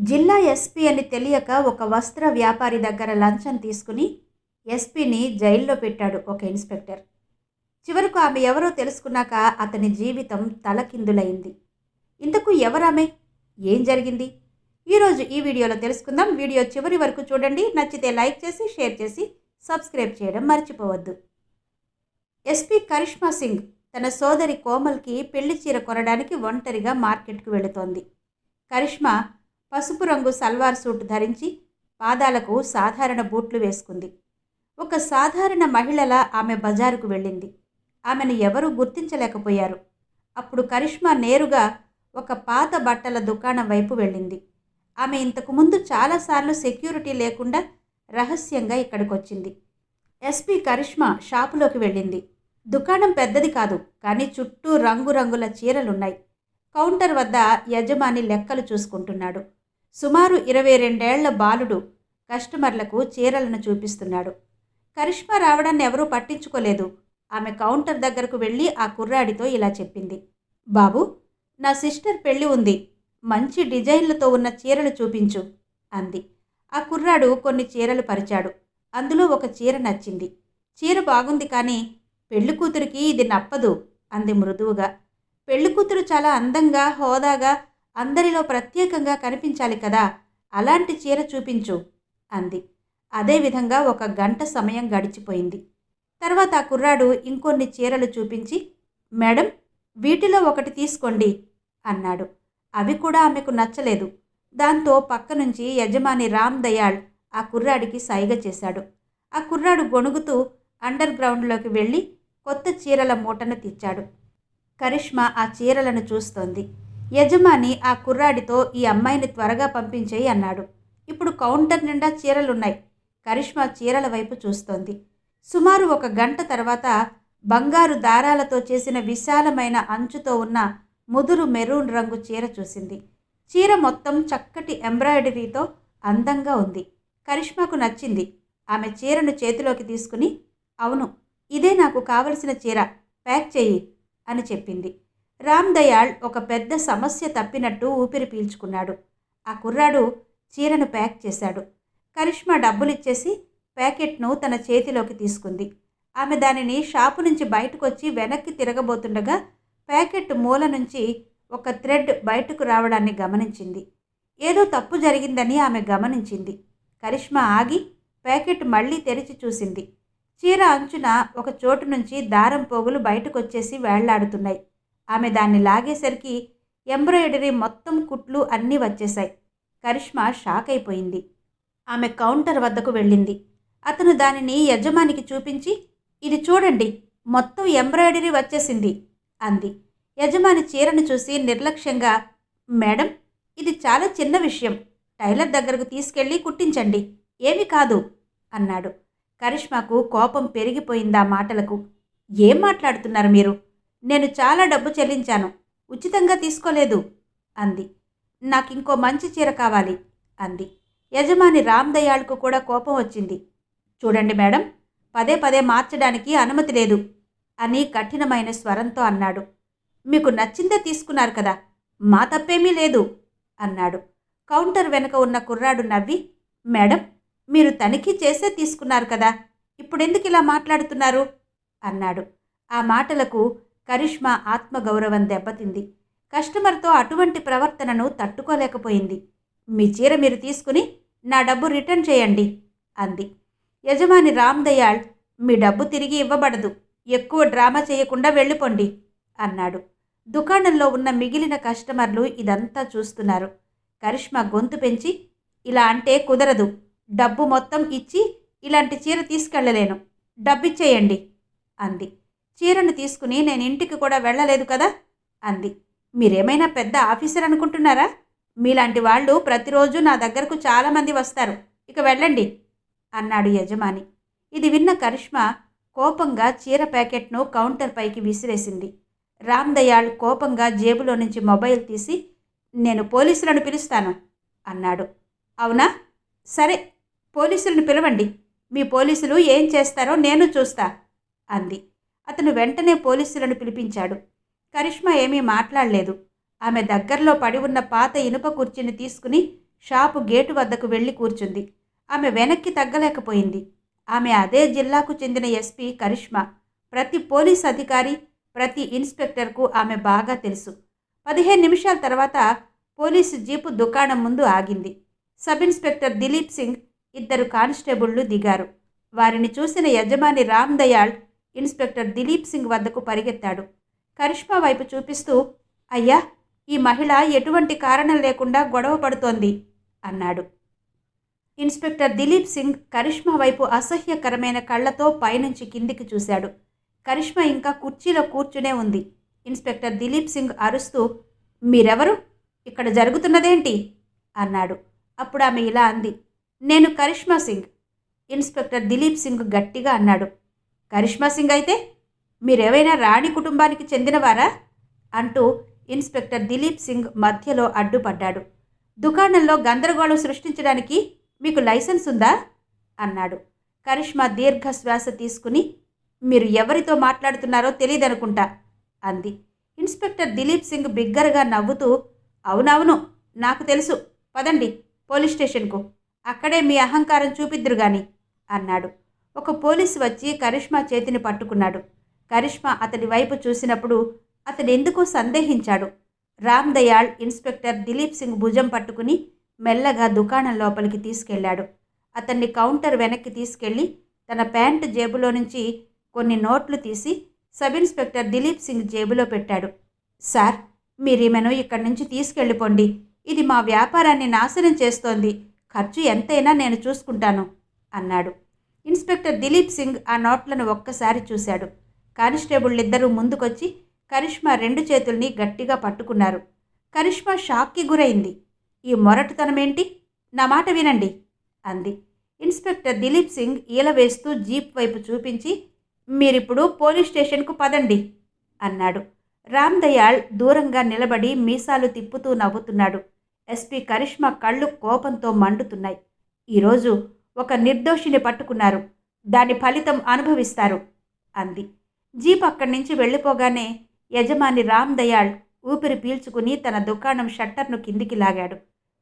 జిల్లా ఎస్పీ అని తెలియక ఒక వస్త్ర వ్యాపారి దగ్గర లంచం తీసుకుని ఎస్పీని జైల్లో పెట్టాడు ఒక ఇన్స్పెక్టర్. చివరకు ఆమె ఎవరో తెలుసుకున్నాక అతని జీవితం తలకిందులైంది. ఇంతకు ఎవరామె, ఏం జరిగింది, ఈరోజు ఈ వీడియోలో తెలుసుకుందాం. వీడియో చివరి వరకు చూడండి. నచ్చితే లైక్ చేసి షేర్ చేసి సబ్స్క్రైబ్ చేయడం మర్చిపోవద్దు. ఎస్పీ కరిష్మా సింగ్ తన సోదరి కోమల్కి పెళ్లి చీర కొనడానికి ఒంటరిగా మార్కెట్కు వెళుతోంది. కరిష్మా పసుపు రంగు సల్వార్ సూట్ ధరించి పాదాలకు సాధారణ బూట్లు వేసుకుంది. ఒక సాధారణ మహిళలా ఆమె బజారుకు వెళ్ళింది. ఆమెను ఎవరూ గుర్తించలేకపోయారు. అప్పుడు కరిష్మా నేరుగా ఒక పాత బట్టల దుకాణం వైపు వెళ్ళింది. ఆమె ఇంతకుముందు చాలాసార్లు సెక్యూరిటీ లేకుండా రహస్యంగా ఇక్కడికొచ్చింది. ఎస్పీ కరిష్మా షాపులోకి వెళ్ళింది. దుకాణం పెద్దది కాదు, కానీ చుట్టూ రంగురంగుల చీరలున్నాయి. కౌంటర్ వద్ద యజమాని లెక్కలు చూసుకుంటున్నాడు. సుమారు 22 ఏళ్ల బాలుడు కస్టమర్లకు చీరలను చూపిస్తున్నాడు. కరిష్మా రావడాన్ని ఎవరూ పట్టించుకోలేదు. ఆమె కౌంటర్ దగ్గరకు వెళ్ళి ఆ కుర్రాడితో ఇలా చెప్పింది. బాబు, నా సిస్టర్ పెళ్ళి ఉంది, మంచి డిజైన్లతో ఉన్న చీరలు చూపించు అంది. ఆ కుర్రాడు కొన్ని చీరలు పరిచాడు. అందులో ఒక చీర నచ్చింది. చీర బాగుంది, కానీ పెళ్లి కూతురికి ఇది నప్పదు అంది మృదువుగా. పెళ్లి కూతురు చాలా అందంగా హోదాగా అందరిలో ప్రత్యేకంగా కనిపించాలి కదా, అలాంటి చీర చూపించు అంది. అదేవిధంగా 1 గంట సమయం గడిచిపోయింది. తర్వాత ఆ కుర్రాడు ఇంకొన్ని చీరలు చూపించి, మేడం, వీటిలో ఒకటి తీసుకోండి అన్నాడు. అవి కూడా ఆమెకు నచ్చలేదు. దాంతో పక్క నుంచి యజమాని రామ్ దయాళ్ ఆ కుర్రాడికి సైగ చేశాడు. ఆ కుర్రాడు గొణుగుతూ అండర్ గ్రౌండ్లోకి వెళ్ళి కొత్త చీరల మూటను తెచ్చాడు. కరిష్మా ఆ చీరలను చూస్తోంది. యజమాని ఆ కుర్రాడితో ఈ అమ్మాయిని త్వరగా పంపించేయి అన్నాడు. ఇప్పుడు కౌంటర్ నిండా చీరలున్నాయి. కరిష్మా చీరల వైపు చూస్తోంది. సుమారు 1 గంట తర్వాత బంగారు దారాలతో చేసిన విశాలమైన అంచుతో ఉన్న ముదురు మెరూన్ రంగు చీర చూసింది. చీర మొత్తం చక్కటి ఎంబ్రాయిడరీతో అందంగా ఉంది. కరిష్మాకు నచ్చింది. ఆమె చీరను చేతిలోకి తీసుకుని, అవును, ఇదే నాకు కావలసిన చీర, ప్యాక్ చెయ్యి అని చెప్పింది. రామ్ దయాళ్ ఒక పెద్ద సమస్య తప్పినట్టు ఊపిరి పీల్చుకున్నాడు. ఆ కుర్రాడు చీరను ప్యాక్ చేశాడు. కరిష్మా డబ్బులిచ్చేసి ప్యాకెట్ను తన చేతిలోకి తీసుకుంది. ఆమె దానిని షాపు నుంచి బయటకొచ్చి వెనక్కి తిరగబోతుండగా ప్యాకెట్ మూల నుంచి ఒక థ్రెడ్ బయటకు రావడాన్ని గమనించింది. ఏదో తప్పు జరిగిందని ఆమె గమనించింది. కరిష్మా ఆగి ప్యాకెట్ మళ్ళీ తెరిచి చూసింది. చీర అంచున ఒక చోటు నుంచి దారం పోగులు బయటకొచ్చేసి వేళ్లాడుతున్నాయి. ఆమె దాన్ని లాగేసరికి ఎంబ్రాయిడరీ మొత్తం కుట్లు అన్నీ వచ్చేశాయి. కరిష్మా షాక్ అయిపోయింది. ఆమె కౌంటర్ వద్దకు వెళ్ళింది. అతను దానిని యజమానికి చూపించి, ఇది చూడండి, మొత్తం ఎంబ్రాయిడరీ వచ్చేసింది అంది. యజమాని చీరను చూసి నిర్లక్ష్యంగా, మేడం, ఇది చాలా చిన్న విషయం, టైలర్ దగ్గరకు తీసుకెళ్ళి కుట్టించండి, ఏమీ కాదు అన్నాడు. కరిష్మాకు కోపం పెరిగిపోయిందా మాటలకు. ఏం మాట్లాడుతున్నారు మీరు? నేను చాలా డబ్బు చెల్లించాను, ఉచితంగా తీసుకోలేదు అంది. నాకింకో మంచి చీర కావాలి అంది. యజమాని రామ్ దయాళ్కు కూడా కోపం వచ్చింది. చూడండి మేడం, పదే పదే మార్చడానికి అనుమతి లేదు అని కఠినమైన స్వరంతో అన్నాడు. మీకు నచ్చిందే తీసుకున్నారు కదా, మా తప్పేమీ లేదు అన్నాడు. కౌంటర్ వెనుక ఉన్న కుర్రాడు నవ్వి, మేడం, మీరు తనిఖీ చేసే తీసుకున్నారు కదా, ఇప్పుడెందుకు ఇలా మాట్లాడుతున్నారు అన్నాడు. ఆ మాటలకు కరిష్మా ఆత్మగౌరవం దెబ్బతింది. కస్టమర్తో అటువంటి ప్రవర్తనను తట్టుకోలేకపోయింది. మీ చీర మీరు తీసుకుని నా డబ్బు రిటర్న్ చేయండి అంది. యజమాని రామ్ దయాళ్, మీ డబ్బు తిరిగి ఇవ్వబడదు, ఎక్కువ డ్రామా చేయకుండా వెళ్ళిపోండి అన్నాడు. దుకాణంలో ఉన్న మిగిలిన కస్టమర్లు ఇదంతా చూస్తున్నారు. కరిష్మా గొంతు పెంచి, ఇలా అంటే కుదరదు, డబ్బు మొత్తం ఇచ్చి ఇలాంటి చీర తీసుకెళ్ళలేను, డబ్బిచ్చేయండి అంది. చీరను తీసుకుని నేను ఇంటికి కూడా వెళ్ళలేదు కదా అంది. మీరేమైనా పెద్ద ఆఫీసర్ అనుకుంటున్నారా? మీలాంటి వాళ్ళు ప్రతిరోజు నా దగ్గరకు చాలామంది వస్తారు, ఇక వెళ్ళండి అన్నాడు యజమాని. ఇది విన్న కరిష్మా కోపంగా చీర ప్యాకెట్ను కౌంటర్ పైకి విసిరేసింది. రామ్ దయాళ్ కోపంగా జేబులో నుంచి మొబైల్ తీసి, నేను పోలీసులను పిలుస్తాను అన్నాడు. అవునా, సరే, పోలీసులను పిలవండి, మీ పోలీసులు ఏం చేస్తారో నేను చూస్తా అంది. అతను వెంటనే పోలీసులను పిలిపించాడు. కరిష్మా ఏమీ మాట్లాడలేదు. ఆమె దగ్గరలో పడి ఉన్న పాత ఇనుప కుర్చీని తీసుకుని షాపు గేటు వద్దకు వెళ్ళి కూర్చుంది. ఆమె వెనక్కి తగ్గలేకపోయింది. ఆమె అదే జిల్లాకు చెందిన ఎస్పీ కరిష్మా. ప్రతి పోలీస్ అధికారి, ప్రతి ఇన్స్పెక్టర్కు ఆమె బాగా తెలుసు. 15 నిమిషాల తర్వాత పోలీసు జీపు దుకాణం ముందు ఆగింది. సబ్ ఇన్స్పెక్టర్ దిలీప్ సింగ్, 2 కానిస్టేబుళ్లు దిగారు. వారిని చూసిన యజమాని రామ్ దయాళ్ ఇన్స్పెక్టర్ దిలీప్ సింగ్ వద్దకు పరిగెత్తాడు. కరిష్మా వైపు చూపిస్తూ, అయ్యా, ఈ మహిళ ఎటువంటి కారణం లేకుండా గొడవ పడుతోంది అన్నాడు. ఇన్స్పెక్టర్ దిలీప్ సింగ్ కరిష్మా వైపు అసహ్యకరమైన కళ్లతో పైనుంచి కిందికి చూశాడు. కరిష్మా ఇంకా కుర్చీలో కూర్చునే ఉంది. ఇన్స్పెక్టర్ దిలీప్ సింగ్ అరుస్తూ, మీరెవరు? ఇక్కడ జరుగుతున్నదేంటి అన్నాడు. అప్పుడు ఆమె ఇలా అంది, నేను కరిష్మా సింగ్. ఇన్స్పెక్టర్ దిలీప్ సింగ్ గట్టిగా అన్నాడు, కరిష్మా సింగ్ అయితే మీరేవైనా రాణి కుటుంబానికి చెందినవారా అంటూ ఇన్స్పెక్టర్ దిలీప్ సింగ్ మధ్యలో అడ్డుపడ్డాడు. దుకాణంలో గందరగోళం సృష్టించడానికి మీకు లైసెన్స్ ఉందా అన్నాడు. కరిష్మా దీర్ఘశ్వాస తీసుకుని, మీరు ఎవరితో మాట్లాడుతున్నారో తెలియదనుకుంటా అంది. ఇన్స్పెక్టర్ దిలీప్ సింగ్ బిగ్గరగా నవ్వుతూ, అవునవును, నాకు తెలుసు, పదండి పోలీస్ స్టేషన్కు, అక్కడే మీ అహంకారం చూపిద్దురు గాని అన్నాడు. ఒక పోలీసు వచ్చి కరిష్మా చేతిని పట్టుకున్నాడు. కరిష్మా అతడి వైపు చూసినప్పుడు అతడెందుకో సందేహించాడు. రామ్ దయాళ్ ఇన్స్పెక్టర్ దిలీప్ సింగ్ భుజం పట్టుకుని మెల్లగా దుకాణం లోపలికి తీసుకెళ్లాడు. అతన్ని కౌంటర్ వెనక్కి తీసుకెళ్లి తన ప్యాంటు జేబులో నుంచి కొన్ని నోట్లు తీసి సబ్ ఇన్స్పెక్టర్ దిలీప్ సింగ్ జేబులో పెట్టాడు. సార్, మీరీమెను ఇక్కడి నుంచి తీసుకెళ్ళిపోండి. ఇది మా వ్యాపారాన్ని నాశనం చేస్తోంది. ఖర్చు ఎంతైనా నేను చూసుకుంటాను అన్నాడు. ఇన్స్పెక్టర్ దిలీప్ సింగ్ ఆ నోట్లను ఒక్కసారి చూశాడు. కానిస్టేబుళ్ళిద్దరూ ముందుకొచ్చి కరిష్మా 2 చేతుల్ని గట్టిగా పట్టుకున్నారు. కరిష్మా షాక్కి గురైంది. ఈ మొరటుతనమేంటి? నా మాట వినండి అంది. ఇన్స్పెక్టర్ దిలీప్ సింగ్ ఈల వేస్తూ జీప్ వైపు చూపించి, మీరిప్పుడు పోలీస్ స్టేషన్కు పదండి అన్నాడు. రామ్ దయాళ్ దూరంగా నిలబడి మీసాలు తిప్పుతూ నవ్వుతున్నాడు. ఎస్పీ కరిష్మా కళ్ళు కోపంతో మండుతున్నాయి. ఈరోజు ఒక నిర్దోషిని పట్టుకున్నారు, దాని ఫలితం అనుభవిస్తారు అంది. జీప్ అక్కడి నుంచి వెళ్ళిపోగానే యజమాని రామ్ దయాళ్ ఊపిరి పీల్చుకుని తన దుకాణం షట్టర్ను కిందికి లాగాడు.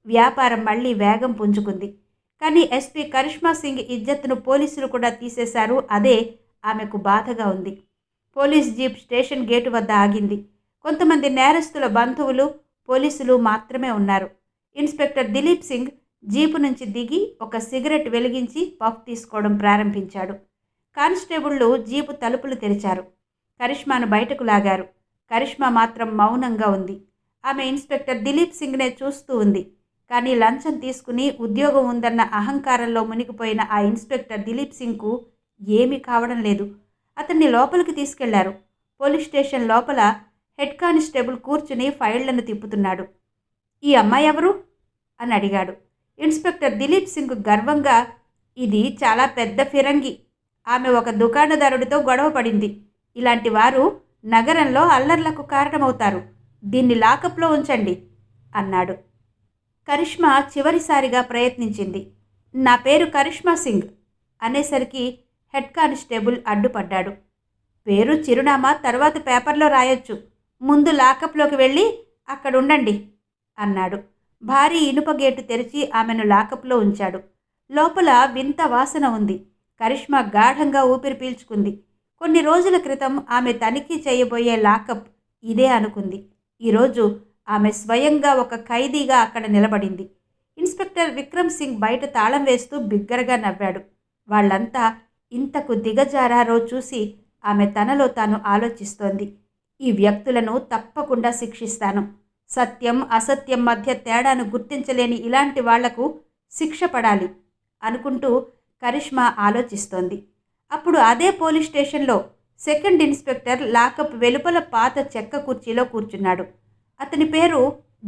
వ్యాపారం మళ్లీ వేగం పుంజుకుంది. కానీ ఎస్పీ కరిష్మా సింగ్ ఇజ్జత్తును పోలీసులు కూడా తీసేశారు. అదే ఆమెకు బాధగా ఉంది. పోలీస్ జీప్ స్టేషన్ గేటు వద్ద ఆగింది. కొంతమంది నేరస్తుల బంధువులు, పోలీసులు మాత్రమే ఉన్నారు. ఇన్స్పెక్టర్ దిలీప్ సింగ్ జీపు నుంచి దిగి ఒక సిగరెట్ వెలిగించి పఫ్ తీసుకోవడం ప్రారంభించాడు. కానిస్టేబుళ్లు జీపు తలుపులు తెరిచారు. కరిష్మాను బయటకు లాగారు. కరిష్మా మాత్రం మౌనంగా ఉంది. ఆమె ఇన్స్పెక్టర్ దిలీప్ సింగ్నే చూస్తూ ఉంది. కానీ లంచం తీసుకుని ఉద్యోగం ఉందన్న అహంకారంలో మునిగిపోయిన ఆ ఇన్స్పెక్టర్ దిలీప్ సింగ్కు ఏమీ కావడం లేదు. అతన్ని లోపలికి తీసుకెళ్లారు. పోలీస్ స్టేషన్ లోపల హెడ్ కానిస్టేబుల్ కూర్చుని ఫైళ్లను తిప్పుతున్నాడు. ఈ అమ్మాయి ఎవరు అని అడిగాడు. ఇన్స్పెక్టర్ దిలీప్ సింగ్ గర్వంగా, ఇది చాలా పెద్ద ఫిరంగి. ఆమె ఒక దుకాణదారుడితో గొడవ పడింది. ఇలాంటి వారు నగరంలో అల్లర్లకు కారణమవుతారు. దీన్ని లాకప్లో ఉంచండి అన్నాడు. కరిష్మా చివరిసారిగా ప్రయత్నించింది. నా పేరు కరిష్మా సింగ్ అనేసరికి హెడ్ కానిస్టేబుల్ అడ్డుపడ్డాడు. పేరు, చిరునామా తర్వాత పేపర్లో రాయొచ్చు, ముందు లాకప్లోకి వెళ్ళి అక్కడ ఉండండి అన్నాడు. భారీ ఇనుప గేటు తెరిచి ఆమెను లాకప్లో ఉంచాడు. లోపల వింత వాసన ఉంది. కరిష్మా గాఢంగా ఊపిరి పీల్చుకుంది. కొన్ని రోజుల క్రితం ఆమె తనిఖీ చేయబోయే లాకప్ ఇదే అనుకుంది. ఈరోజు ఆమె స్వయంగా ఒక ఖైదీగా అక్కడ నిలబడింది. ఇన్స్పెక్టర్ విక్రమ్ సింగ్ బయట తాళం వేస్తూ బిగ్గరగా నవ్వాడు. వాళ్ళంతా ఇంతకు దిగజారారో చూసి ఆమె తనలో తాను ఆలోచిస్తోంది. ఈ వ్యక్తులను తప్పకుండా శిక్షిస్తాను. సత్యం అసత్యం మధ్య తేడాను గుర్తించలేని ఇలాంటి వాళ్లకు శిక్ష పడాలి అనుకుంటూ కరిష్మా ఆలోచిస్తోంది. అప్పుడు అదే పోలీస్ స్టేషన్లో సెకండ్ ఇన్స్పెక్టర్ లాకప్ వెలుపల పాత చెక్క కుర్చీలో కూర్చున్నాడు. అతని పేరు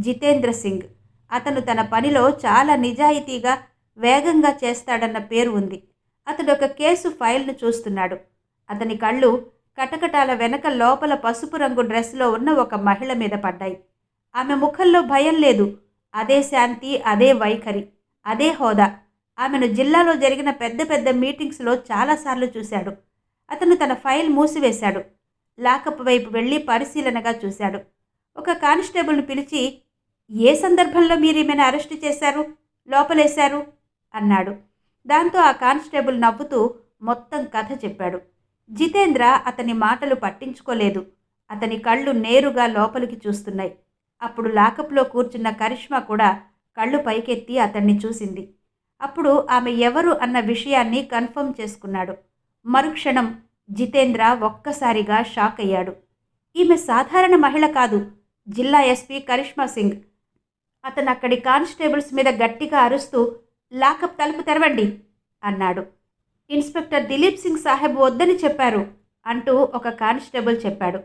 జితేంద్ర సింగ్. అతను తన పనిలో చాలా నిజాయితీగా, వేగంగా చేస్తాడన్న పేరు ఉంది. అతడు ఒక కేసు ఫైల్ను చూస్తున్నాడు. అతని కళ్ళు కటకటాల వెనక లోపల పసుపు రంగు డ్రెస్లో ఉన్న ఒక మహిళ మీద పడ్డాయి. ఆమె ముఖంలో భయం లేదు. అదే శాంతి, అదే వైఖరి, అదే హోదా. ఆమెను జిల్లాలో జరిగిన పెద్ద పెద్ద మీటింగ్స్లో చాలాసార్లు చూశాడు. అతను తన ఫైల్ మూసివేశాడు. లాకప్ వైపు వెళ్ళి పరిశీలనగా చూశాడు. ఒక కానిస్టేబుల్ను పిలిచి, ఏ సందర్భంలో మీరు ఈమెను అరెస్టు చేశారు, లోపలేశారు అన్నాడు. దాంతో ఆ కానిస్టేబుల్ నవ్వుతూ మొత్తం కథ చెప్పాడు. జితేంద్ర అతని మాటలు పట్టించుకోలేదు. అతని కళ్ళు నేరుగా లోపలికి చూస్తున్నాయి. అప్పుడు లాకప్లో కూర్చున్న కరిష్మా కూడా కళ్ళు పైకెత్తి అతన్ని చూసింది. అప్పుడు ఆమె ఎవరు అన్న విషయాన్ని కన్ఫర్మ్ చేసుకున్నాడు. మరుక్షణం జితేంద్ర ఒక్కసారిగా షాక్ అయ్యాడు. ఈమె సాధారణ మహిళ కాదు, జిల్లా ఎస్పీ కరిష్మా సింగ్. అతను అక్కడి కానిస్టేబుల్స్ మీద గట్టిగా అరుస్తూ లాకప్ తలుపు తెరవండి అన్నాడు. ఇన్స్పెక్టర్ దిలీప్ సింగ్ సాహెబ్ వద్దని చెప్పారు అంటూ ఒక కానిస్టేబుల్ చెప్పాడు.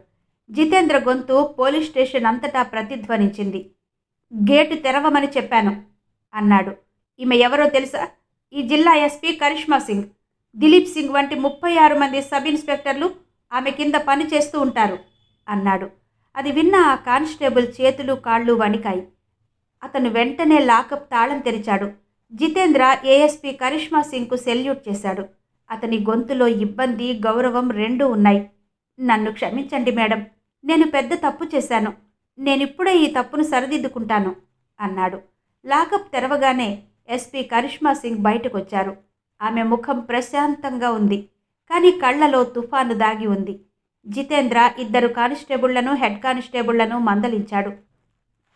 జితేంద్ర గొంతు పోలీస్ స్టేషన్ అంతటా ప్రతిధ్వనించింది. గేటు తెరవమని చెప్పాను అన్నాడు. ఈమె ఎవరో తెలుసా? ఈ జిల్లా ఎస్పీ కరిష్మా సింగ్. దిలీప్ సింగ్ వంటి 36 మంది సబ్ ఇన్స్పెక్టర్లు ఆమె కింద పని చేస్తూ ఉంటారు అన్నాడు. అది విన్న ఆ కానిస్టేబుల్ చేతులు కాళ్ళు వణికాయి. అతను వెంటనే లాకప్ తాళం తెరిచాడు. జితేంద్ర ఏఎస్పీ కరిష్మా సింగ్కు సెల్యూట్ చేశాడు. అతని గొంతులో ఇబ్బంది, గౌరవం రెండూ ఉన్నాయి. నన్ను క్షమించండి మేడం, నేను పెద్ద తప్పు చేశాను. నేనిప్పుడే ఈ తప్పును సరిదిద్దుకుంటాను అన్నాడు. లాకప్ తెరవగానే ఎస్పీ కరిష్మా సింగ్ బయటకొచ్చారు. ఆమె ముఖం ప్రశాంతంగా ఉంది, కానీ కళ్లలో తుఫాను దాగి ఉంది. జితేంద్ర 2 కానిస్టేబుళ్లను, హెడ్ కానిస్టేబుళ్లను మందలించాడు.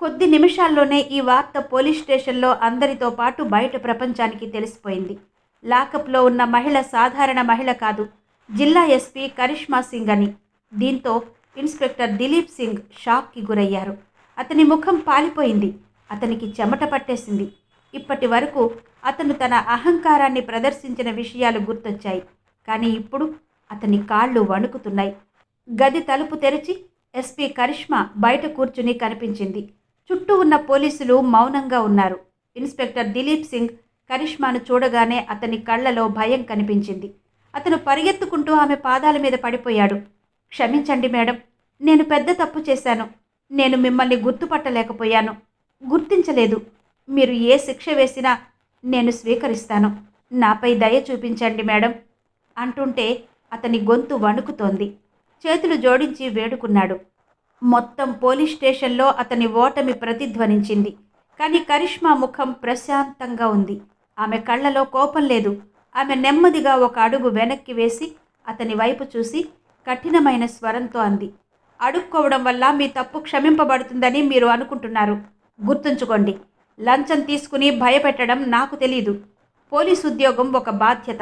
కొద్ది నిమిషాల్లోనే ఈ వార్త పోలీస్ స్టేషన్లో అందరితో పాటు బయట ప్రపంచానికి తెలిసిపోయింది. లాకప్లో ఉన్న మహిళ సాధారణ మహిళ కాదు, జిల్లా ఎస్పీ కరిష్మా సింగ్ అని. దీంతో ఇన్స్పెక్టర్ దిలీప్ సింగ్ షాక్కి గురయ్యారు. అతని ముఖం పాలిపోయింది. అతనికి చెమట పట్టేసింది. ఇప్పటి వరకు అతను తన అహంకారాన్ని ప్రదర్శించిన విషయాలు గుర్తొచ్చాయి. కానీ ఇప్పుడు అతని కాళ్ళు వణుకుతున్నాయి. గది తలుపు తెరిచి ఎస్పీ కరిష్మా బయట కూర్చుని కనిపించింది. చుట్టూ ఉన్న పోలీసులు మౌనంగా ఉన్నారు. ఇన్స్పెక్టర్ దిలీప్ సింగ్ కరిష్మాను చూడగానే అతని కళ్లలో భయం కనిపించింది. అతను పరిగెత్తుకుంటూ ఆమె పాదాల మీద పడిపోయాడు. క్షమించండి మేడం, నేను పెద్ద తప్పు చేశాను. నేను మిమ్మల్ని గుర్తుపట్టలేకపోయాను, గుర్తించలేదు. మీరు ఏ శిక్ష వేసినా నేను స్వీకరిస్తాను. నాపై దయ చూపించండి మేడం అంటుంటే అతని గొంతు వణుకుతోంది. చేతులు జోడించి వేడుకున్నాడు. మొత్తం పోలీస్ స్టేషన్లో అతని ఓటమి ప్రతిధ్వనించింది. కానీ కరిష్మా ముఖం ప్రశాంతంగా ఉంది. ఆమె కళ్ళలో కోపం లేదు. ఆమె నెమ్మదిగా ఒక అడుగు వెనక్కి వేసి అతని వైపు చూసి కఠినమైన స్వరంతో అంది, అడుక్కోవడం వల్ల మీ తప్పు క్షమింపబడుతుందని మీరు అనుకుంటున్నారు. గుర్తుంచుకోండి, లంచం తీసుకుని భయపెట్టడం నాకు తెలీదు. పోలీసు ఉద్యోగం ఒక బాధ్యత.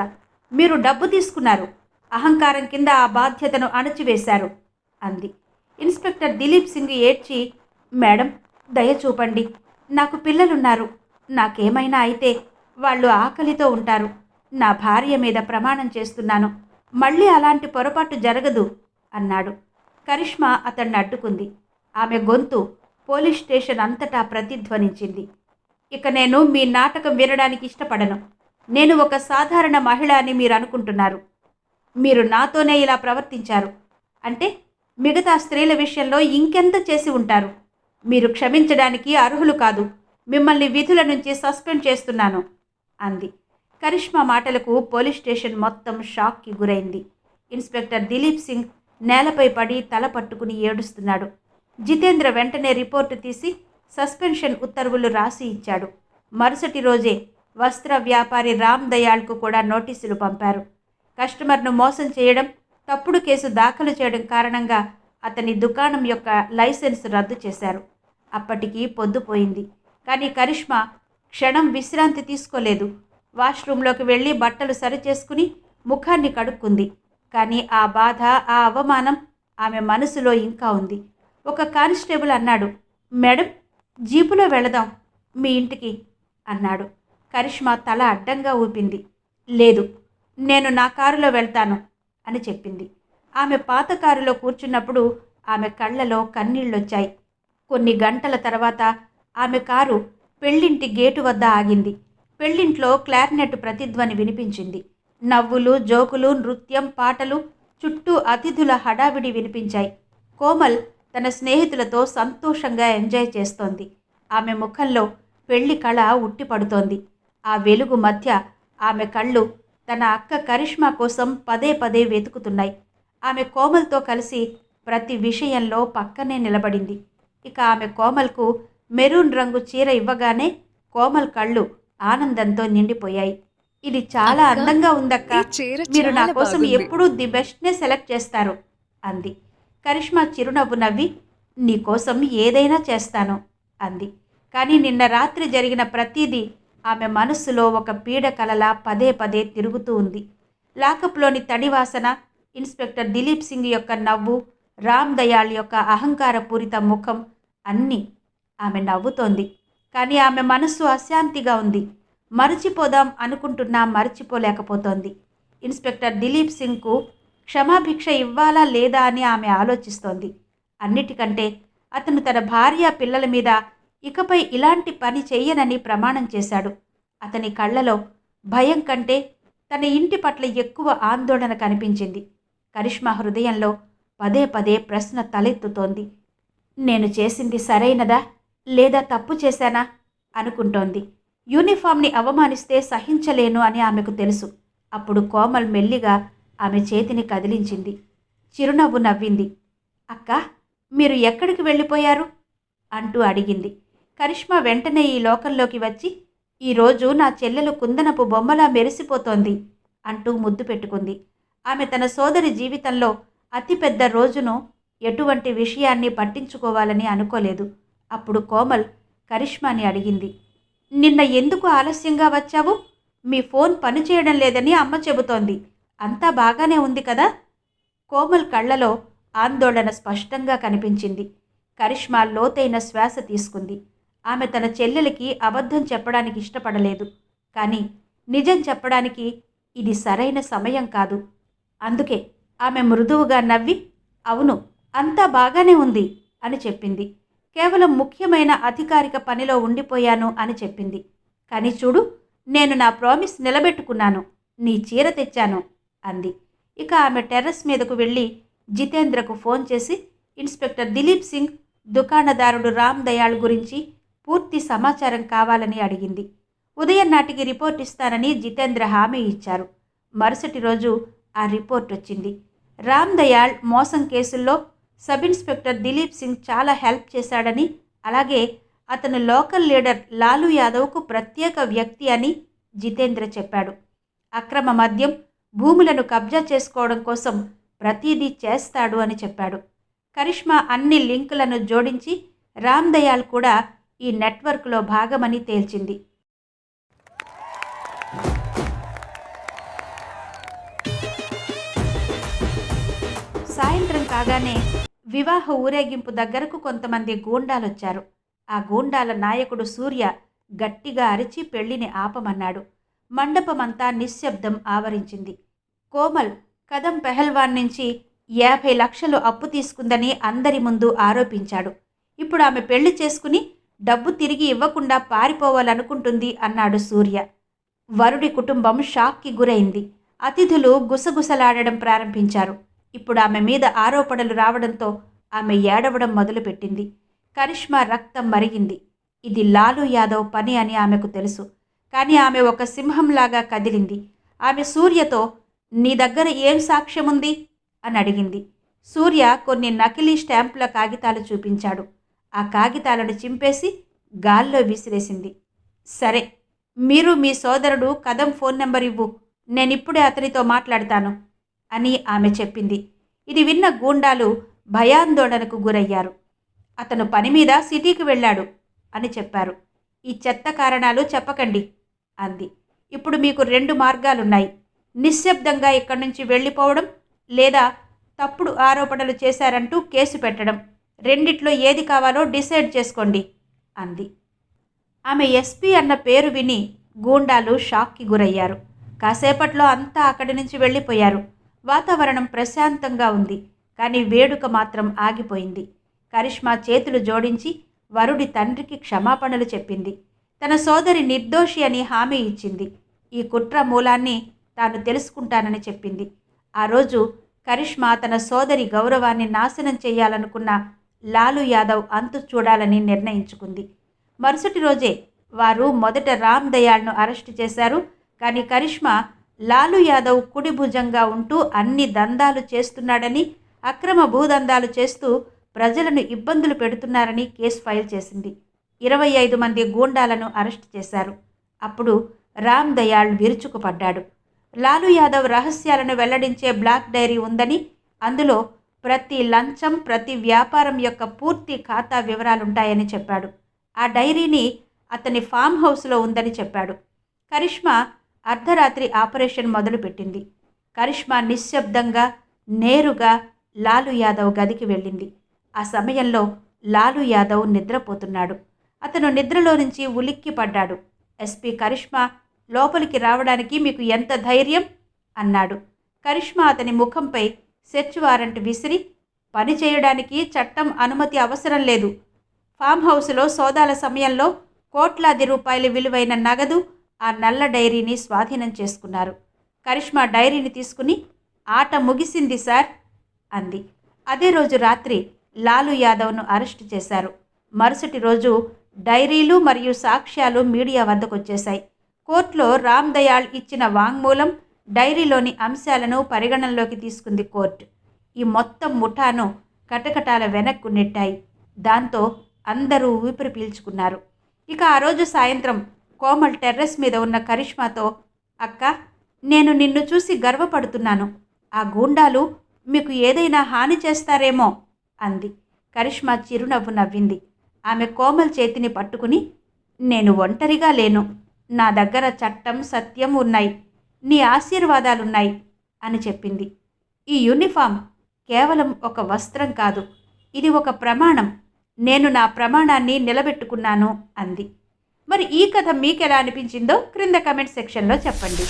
మీరు డబ్బు తీసుకున్నారు, అహంకారం కింద ఆ బాధ్యతను అణచివేశారు అంది. ఇన్స్పెక్టర్ దిలీప్ సింగ్ ఏడ్చి, మేడం దయ చూపండి, నాకు పిల్లలున్నారు. నాకేమైనా అయితే వాళ్ళు ఆకలితో ఉంటారు. నా భార్య మీద ప్రమాణం చేస్తున్నాను, మళ్ళీ అలాంటి పొరపాటు జరగదు అన్నాడు. కరిష్మా అతన్ని అడ్డుకుంది. ఆమె గొంతు పోలీస్ స్టేషన్ అంతటా ప్రతిధ్వనించింది. ఇక నేను మీ నాటకం వినడానికి ఇష్టపడను. నేను ఒక సాధారణ మహిళ అని మీరు అనుకుంటున్నారు. మీరు నాతోనే ఇలా ప్రవర్తించారు అంటే మిగతా స్త్రీల విషయంలో ఇంకెంత చేసి ఉంటారు. మీరు క్షమించడానికి అర్హులు కాదు. మిమ్మల్ని విధుల నుంచి సస్పెండ్ చేస్తున్నాను అంది. కరిష్మా మాటలకు పోలీస్ స్టేషన్ మొత్తం షాక్కి గురైంది. ఇన్స్పెక్టర్ దిలీప్ సింగ్ నేలపై పడి తల పట్టుకుని ఏడుస్తున్నాడు. జితేంద్ర వెంటనే రిపోర్టు తీసి సస్పెన్షన్ ఉత్తర్వులు రాసి ఇచ్చాడు. మరుసటి రోజే వస్త్ర వ్యాపారి రామ్ దయాళ్కు కూడా నోటీసులు పంపారు. కస్టమర్ను మోసం చేయడం, తప్పుడు కేసు దాఖలు చేయడం కారణంగా అతని దుకాణం యొక్క లైసెన్స్ రద్దు చేశారు. అప్పటికి పొద్దుపోయింది. కానీ కరిష్మా క్షణం విశ్రాంతి తీసుకోలేదు. వాష్రూంలోకి వెళ్ళి బట్టలు సరిచేసుకుని ముఖాన్ని కడుక్కుంది. కానీ ఆ బాధ, ఆ అవమానం ఆమె మనసులో ఇంకా ఉంది. ఒక కానిస్టేబుల్ అన్నాడు, మేడం జీపులో వెళదాం మీ ఇంటికి అన్నాడు. కరిష్మా తల అడ్డంగా ఊపింది. లేదు, నేను నా కారులో వెళ్తాను అని చెప్పింది. ఆమె పాత కారులో కూర్చున్నప్పుడు ఆమె కళ్ళలో కన్నీళ్ళొచ్చాయి. కొన్ని గంటల తర్వాత ఆమె కారు పెళ్ళింటి గేటు వద్ద ఆగింది. పెళ్ళింట్లో క్లారినెట్ ప్రతిధ్వని వినిపించింది. నవ్వులు, జోకులు, నృత్యం, పాటలు, చుట్టూ అతిథుల హడావిడి వినిపించాయి. కోమల్ తన స్నేహితులతో సంతోషంగా ఎంజాయ్ చేస్తోంది. ఆమె ముఖంలో పెళ్లి కళ ఉట్టిపడుతోంది. ఆ వెలుగు మధ్య ఆమె కళ్ళు తన అక్క కరిష్మా కోసం పదే పదే వెతుకుతున్నాయి. ఆమె కోమల్తో కలిసి ప్రతి విషయంలో పక్కనే నిలబడింది. ఇక ఆమె కోమల్కు మెరూన్ రంగు చీర ఇవ్వగానే కోమల్ కళ్ళు ఆనందంతో నిండిపోయాయి. ఇది చాలా అక్క, అందంగా ఉందక్క. ఈ చీర మీరు నా చాలా కోసం బాగుంది. ఎప్పుడూ ది బెస్ట్నే సెలెక్ట్ చేస్తారు అంది. కరిష్మా చిరునవ్వు నవ్వి నీకోసం ఏదైనా చేస్తాను అంది. కానీ నిన్న రాత్రి జరిగిన ప్రతిదీ ఆమె మనస్సులో ఒక పీడ కలలా పదే పదే తిరుగుతూ ఉంది. లాకప్లోని తడివాసన, ఇన్స్పెక్టర్ దిలీప్ సింగ్ యొక్క నవ్వు, రామ్ దయాళ్ యొక్క అహంకారపూరిత ముఖం అన్నీ. ఆమె నవ్వుతోంది, కానీ ఆమె మనస్సు అశాంతిగా ఉంది. మరచిపోదాం అనుకుంటున్నా మరచిపోలేకపోతోంది. ఇన్స్పెక్టర్ దిలీప్ సింగ్కు క్షమాభిక్ష ఇవ్వాలా లేదా అని ఆమె ఆలోచిస్తోంది. అన్నిటికంటే అతను తన భార్య పిల్లల మీద ఇకపై ఇలాంటి పని చెయ్యనని ప్రమాణం చేశాడు. అతని కళ్ళలో భయం కంటే తన ఇంటి పట్ల ఎక్కువ ఆందోళన కనిపించింది. కరిష్మా హృదయంలో పదే పదే ప్రశ్న తలెత్తుతోంది. నేను చేసింది సరైనదా లేదా తప్పు చేశానా అనుకుంటోంది. యూనిఫామ్ని అవమానిస్తే సహించలేను అని ఆమెకు తెలుసు. అప్పుడు కోమల్ మెల్లిగా ఆమె చేతిని కదిలించింది. చిరునవ్వు నవ్వింది. అక్క, మీరు ఎక్కడికి వెళ్ళిపోయారు అంటూ అడిగింది. కరిష్మా వెంటనే ఈ లోకంలోకి వచ్చి ఈరోజు నా చెల్లెలు కుందనపు బొమ్మలా మెరిసిపోతోంది అంటూ ముద్దు పెట్టుకుంది. ఆమె తన సోదరి జీవితంలో అతిపెద్ద రోజును ఎటువంటి విషయాన్ని పట్టించుకోవాలని అనుకోలేదు. అప్పుడు కోమల్ కరిష్మాని అడిగింది. నిన్న ఎందుకు ఆలస్యంగా వచ్చావు? మీ ఫోన్ పనిచేయడం లేదని అమ్మ చెబుతోంది. అంతా బాగానే ఉంది కదా? కోమల్ కళ్ళలో ఆందోళన స్పష్టంగా కనిపించింది. కరిష్మా లోతైన శ్వాస తీసుకుంది. ఆమె తన చెల్లెలికి అబద్ధం చెప్పడానికి ఇష్టపడలేదు, కానీ నిజం చెప్పడానికి ఇది సరైన సమయం కాదు. అందుకే ఆమె మృదువుగా నవ్వి అవును, అంతా బాగానే ఉంది అని చెప్పింది. కేవలం ముఖ్యమైన అధికారిక పనిలో ఉండిపోయాను అని చెప్పింది. కానీ చూడు, నేను నా ప్రామిస్ నిలబెట్టుకున్నాను. నీ చీర తెచ్చాను అంది. ఇక ఆమె టెర్రస్ మీదకు వెళ్ళి జితేంద్రకు ఫోన్ చేసి ఇన్స్పెక్టర్ దిలీప్ సింగ్, దుకాణదారుడు రామ్ దయాళ్ గురించి పూర్తి సమాచారం కావాలని అడిగింది. ఉదయం నాటికి రిపోర్ట్ ఇస్తానని జితేంద్ర హామీ ఇచ్చారు. మరుసటి రోజు ఆ రిపోర్ట్ వచ్చింది. రామ్ దయాళ్ మోసం కేసుల్లో సబ్ ఇన్స్పెక్టర్ దిలీప్ సింగ్ చాలా హెల్ప్ చేశాడని, అలాగే అతను లోకల్ లీడర్ లాలూ యాదవ్కు ప్రత్యేక వ్యక్తి అని జితేంద్ర చెప్పాడు. అక్రమ మద్యం, భూములను కబ్జా చేసుకోవడం కోసం ప్రతీదీ చేస్తాడు అని చెప్పాడు. కరిష్మా అన్ని లింకులను జోడించి రామ్ దయాళ్ కూడా ఈ నెట్వర్క్లో భాగమని తేల్చింది. సాయంత్రం కాగానే వివాహ ఊరేగింపు దగ్గరకు కొంతమంది గూండాలొచ్చారు. ఆ గూండాల నాయకుడు సూర్య గట్టిగా అరిచి పెళ్లిని ఆపమన్నాడు. మండపమంతా నిశ్శబ్దం ఆవరించింది. కోమల్ కదం పెహల్వాన్ నుంచి 50 లక్షలు అప్పు తీసుకుందని అందరి ముందు ఆరోపించాడు. ఇప్పుడు ఆమె పెళ్లి చేసుకుని డబ్బు తిరిగి ఇవ్వకుండా పారిపోవాలనుకుంటుంది అన్నాడు సూర్య. వరుడి కుటుంబం షాక్కి గురైంది. అతిథులు గుసగుసలాడడం ప్రారంభించారు. ఇప్పుడు ఆమె మీద ఆరోపణలు రావడంతో ఆమె ఏడవడం మొదలుపెట్టింది. కరిష్మా రక్తం మరిగింది. ఇది లాలూ యాదవ్ పని అని ఆమెకు తెలుసు. కానీ ఆమె ఒక సింహంలాగా కదిలింది. ఆమె సూర్యతో నీ దగ్గర ఏం సాక్ష్యముంది అని అడిగింది. సూర్య కొన్ని నకిలీ స్టాంపుల కాగితాలు చూపించాడు. ఆ కాగితాలను చింపేసి గాల్లో విసిరేసింది. సరే, మీరు మీ సోదరుడు కదం ఫోన్ నెంబర్ ఇవ్వు, నేనిప్పుడే అతనితో మాట్లాడతాను అని ఆమె చెప్పింది. ఇది విన్న గూండాలు భయాందోళనకు గురయ్యారు. అతను పని మీద సిటీకి వెళ్ళాడు అని చెప్పారు. ఈ చెత్త కారణాలు చెప్పకండి అంది. ఇప్పుడు మీకు 2 మార్గాలున్నాయి. నిశ్శబ్దంగా ఇక్కడి నుంచి వెళ్ళిపోవడం, లేదా తప్పుడు ఆరోపణలు చేశారంటూ కేసు పెట్టడం. రెండిట్లో ఏది కావాలో డిసైడ్ చేసుకోండి అంది. ఆమె ఎస్పీ అన్న పేరు విని గూండాలు షాక్కి గురయ్యారు. కాసేపట్లో అంతా అక్కడి నుంచి వెళ్ళిపోయారు. వాతావరణం ప్రశాంతంగా ఉంది, కానీ వేడుక మాత్రం ఆగిపోయింది. కరిష్మా చేతులు జోడించి వరుడి తండ్రికి క్షమాపణలు చెప్పింది. తన సోదరి నిర్దోషి అని హామీ ఇచ్చింది. ఈ కుట్ర మూలాన్ని తాను తెలుసుకుంటానని చెప్పింది. ఆ రోజు కరిష్మా తన సోదరి గౌరవాన్ని నాశనం చేయాలనుకున్న లాలూ యాదవ్ అంతు చూడాలని నిర్ణయించుకుంది. మరుసటి రోజే వారు మొదట రామ్ దయాళ్ను అరెస్టు చేశారు. కానీ కరిష్మా లాలూ యాదవ్ కుడి భుజంగా ఉంటూ అన్ని దందాలు చేస్తున్నాడని, అక్రమ భూదందాలు చేస్తూ ప్రజలను ఇబ్బందులు పెడుతున్నారని కేసు ఫైల్ చేసింది. 25 మంది గూండాలను అరెస్ట్ చేశారు. అప్పుడు రామ్ దయాళ్ విరుచుకుపడ్డాడు. లాలూ యాదవ్ రహస్యాలను వెల్లడించే బ్లాక్ డైరీ ఉందని, అందులో ప్రతి లంచం, ప్రతి వ్యాపారం యొక్క పూర్తి ఖాతా వివరాలుంటాయని చెప్పాడు. ఆ డైరీని అతని ఫామ్ హౌస్లో ఉందని చెప్పాడు. కరిష్మా అర్ధరాత్రి ఆపరేషన్ మొదలుపెట్టింది. కరిష్మా నిశ్శబ్దంగా నేరుగా లాలూ యాదవ్ గదికి వెళ్ళింది. ఆ సమయంలో లాలూ యాదవ్ నిద్రపోతున్నాడు. అతను నిద్రలో నుంచి ఉలిక్కి పడ్డాడు. ఎస్పీ కరిష్మా లోపలికి రావడానికి మీకు ఎంత ధైర్యం అన్నాడు. కరిష్మా అతని ముఖంపై సెర్చ్ వారెంట్ విసిరి, పని చేయడానికి చట్టం అనుమతి అవసరం లేదు. ఫామ్ హౌస్లో సోదాల సమయంలో కోట్లాది రూపాయల విలువైన నగదు, ఆ నల్ల డైరీని స్వాధీనం చేసుకున్నారు. కరిష్మా డైరీని తీసుకుని, ఆట ముగిసింది సార్ అంది. అదే రోజు రాత్రి లాలూ యాదవ్ను అరెస్టు చేశారు. మరుసటి రోజు డైరీలు మరియు సాక్ష్యాలు మీడియా వద్దకొచ్చేశాయి. కోర్టులో రామ్ దయాళ్ ఇచ్చిన వాంగ్మూలం, డైరీలోని అంశాలను పరిగణనలోకి తీసుకుంది కోర్టు. ఈ మొత్తం ముఠాను కటకటాల వెనక్కు నెట్టాయి. దాంతో అందరూ ఊపిరి పీల్చుకున్నారు. ఇక ఆ రోజు సాయంత్రం కోమల్ టెర్రస్ మీద ఉన్న కరిష్మాతో, అక్క, నేను నిన్ను చూసి గర్వపడుతున్నాను. ఆ గూండాలు మీకు ఏదైనా హాని చేస్తారేమో అంది. కరిష్మా చిరునవ్వు నవ్వింది. ఆమె కోమల్ చేతిని పట్టుకుని, నేను ఒంటరిగా లేను. నా దగ్గర చట్టం, సత్యం ఉన్నాయి. నీ ఆశీర్వాదాలున్నాయి అని చెప్పింది. ఈ యూనిఫామ్ కేవలం ఒక వస్త్రం కాదు, ఇది ఒక ప్రమాణం. నేను నా ప్రమాణాన్ని నిలబెట్టుకున్నాను అంది. మరి ఈ కథ మీకెలా అనిపించిందో క్రింద కమెంట్ సెక్షన్లో చెప్పండి.